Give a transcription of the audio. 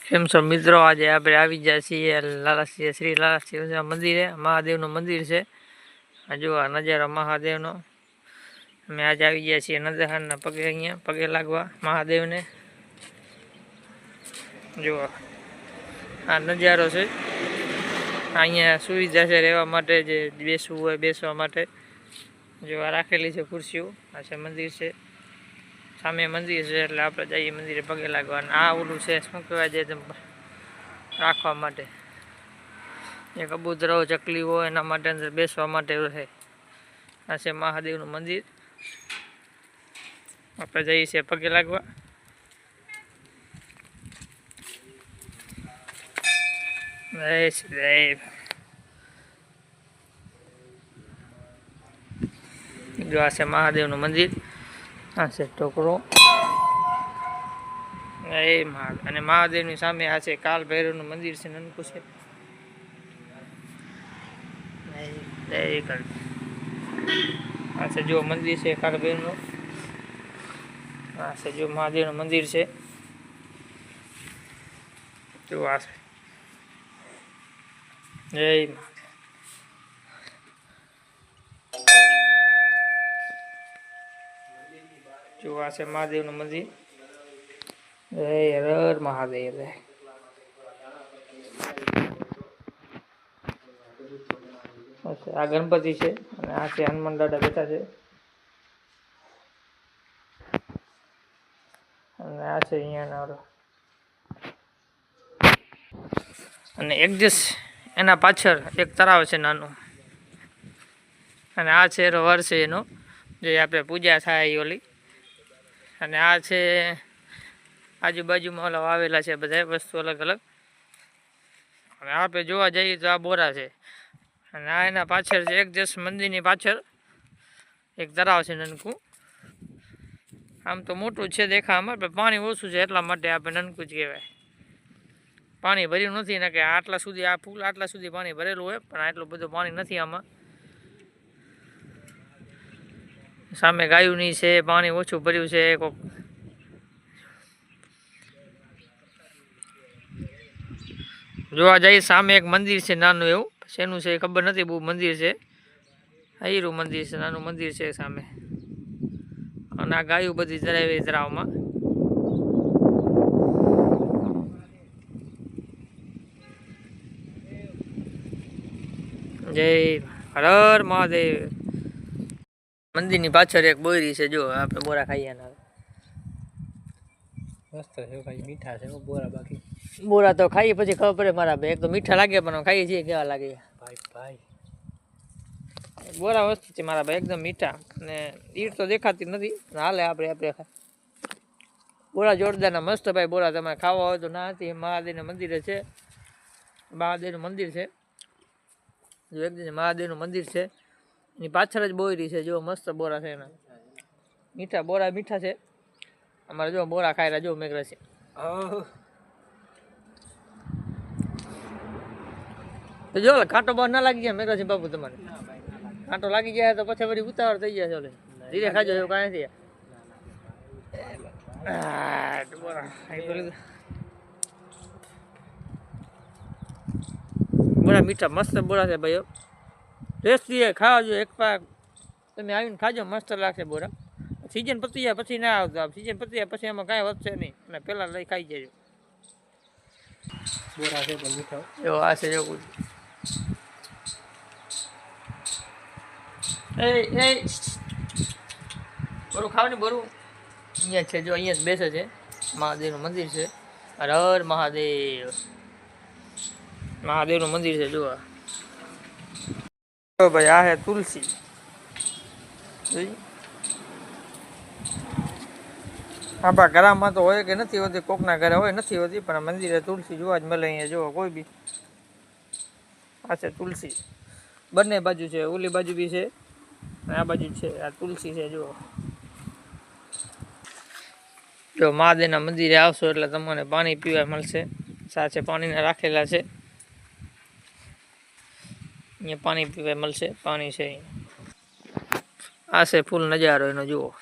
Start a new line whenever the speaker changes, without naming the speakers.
કેમ છો મિત્રો? આજે આપણે આવી ગયા છીએ લાલાસિંહ શ્રી લાલાસિંહ મંદિરે. મહાદેવનું મંદિર છે. આ જો આ નજારો મહાદેવનો. અમે આજે આવી ગયા છીએ નંદહારના પગે, અહીંયા પગે લાગવા મહાદેવને. જો આ નજારો છે. અહીંયા સુવિધા છે રહેવા માટે, જે બેસવું હોય બેસવા માટે. જો આ રાખેલી છે ખુરશીઓ. આ છે મંદિર છે, સામે મંદિર છે, એટલે આપણે જઈએ મંદિરે પગે લાગવા. આ ઓલું છે શું કહેવાય, જે રાખવા માટે જે કબૂતરો ચકલી હોય એના માટે અંદર બેસવા માટે રહે. આ છે મહાદેવનું મંદિર. આપણે જઈએ છીએ પગે લાગવા. જય શ્રી દેવ. જો આ છે મહાદેવનું મંદિર. આ છે ટોકરો. અને મહાદેવની સામે આ છે કાલ ભૈરવનું મંદિર છે, નનકું છે. આ છે જો મંદિર છે કાલ ભૈરવનું. આ છે જો મહાદેવનું મંદિર છે. જો આ છે જય. જો આ છે મહાદેવનું મંદિર. જય હર મહાદેવ. આ ગણપતિ છે અને આ છે હનુમાન દાદા બેઠા છે. અને આ છે અહીંયા અને એક દિવસ એના પાછળ એક તળાવ છે નાનું. અને આ છે વર છે એનો, જે આપણે પૂજા થાય એ ઓલી. અને આ છે આજુબાજુમાં ઓલા વાવેલા છે બધા વસ્તુ અલગ અલગ. અને આપણે જોવા જઈએ તો આ બોરા છે. અને આ એના પાછળ છે એક દિવસ મંદિરની પાછળ એક તળાવ છે નનકું. આમ તો મોટું છે દેખાવામાં, પણ પાણી ઓછું છે એટલા માટે આપણે નનકું જ કહેવાય. પાણી ભર્યું નથી ને, કે આટલા સુધી આ ફૂલ આટલા સુધી પાણી ભરેલું હોય, પણ આટલું બધું પાણી નથી આમાં. સામે ગાયુંની છે, પાણી ઓછું ભર્યું છે. કોક જોવા જઈએ સામે એક મંદિર છે નાનું એવું, શેનું છે ખબર નથી, બહુ મંદિર છે. હીરું મંદિર છે, નાનું મંદિર છે સામે. અને આ ગાયું બધી ચરાવી તળાવમાં. જય હર મહાદેવ. મંદિરની પાછળ એક બોયરી છે. જો આપણે બોરા ખાઈએ ના મસ્ત છે ભાઈ, મીઠા છે બોરા. બાકી બોરા તો ખાઈએ પછી ખબર પડે મારા ભાઈ, એક તો મીઠા લાગે પણ ખાઈએ છીએ કેવા લાગે ભાઈ. ભાઈ બોરા વસ્તુ છે મારા ભાઈ, એકદમ મીઠા. અને ઈટ તો દેખાતી નથી, હાલે આપણે બોરા જોરદારના મસ્ત ભાઈ. બોરા તમારે ખાવા હોય તો ના હતી. મહાદેવના મંદિરે છે, મહાદેવનું મંદિર છે. જો એક મહાદેવનું મંદિર છે, એની પાછળ જ બોયરી છે. જો મસ્ત બોરા છે એના, મીઠા બોરા મીઠા છે. અમારે જો બોરા ખાયલા જો મેઘરા છે. તો જો કાંટો બહાર ના લાગી ગયા મેઘરા છે બાપુ. તમારે કાંટો લાગી ગયા તો પછી વળી ઉતાવળ થઈ ગયા. ચાલે ધીરે ખાજો, એવું કાંઈ નથી. બોરા મીઠા મસ્ત બોરા છે ભાઈઓ. ટેસ્ટી ખાવા જો એક પાક તમે આવીને ખાજો, મસ્ત લાગશે બોરા. સિઝન પતી જાય પછી ના આવતો. સિઝન પતી જાય પછી એમાં કાંઈ વધશે નહીં, અને પહેલાં લઈ ખાઈ જજો. બોરા છે પણ મીઠા. એવો આ છે એવું. એ બોરું ખાવ ને બોરું. અહીંયા છે જો, અહીંયા જ બેસે છે. મહાદેવનું મંદિર છે. હર મહાદેવ. મહાદેવનું મંદિર છે. જુઓ ભાઈ, આ હે તુલસી. આપણા ઘરમાં તો હોય કે નથી હોતી, કોકના ઘરે હોય નથી હોતી, પણ મંદિરે તુલસી જોવા જ મળે. અહીંયા જુઓ કોઈ બી. આ છે તુલસી, બંને બાજુ છે. ઓલી બાજુ બી છે, આ બાજુ છે. આ તુલસી છે. જુઓ જો મહાદેવના મંદિરે આવશો એટલે તમને પાણી પીવા મળશે. સાથે પાણીના રાખેલા છે, અહીંયા પાણી પીવા મળશે. પાણી છે. આ છે ફૂલ નજારો એનો જુઓ.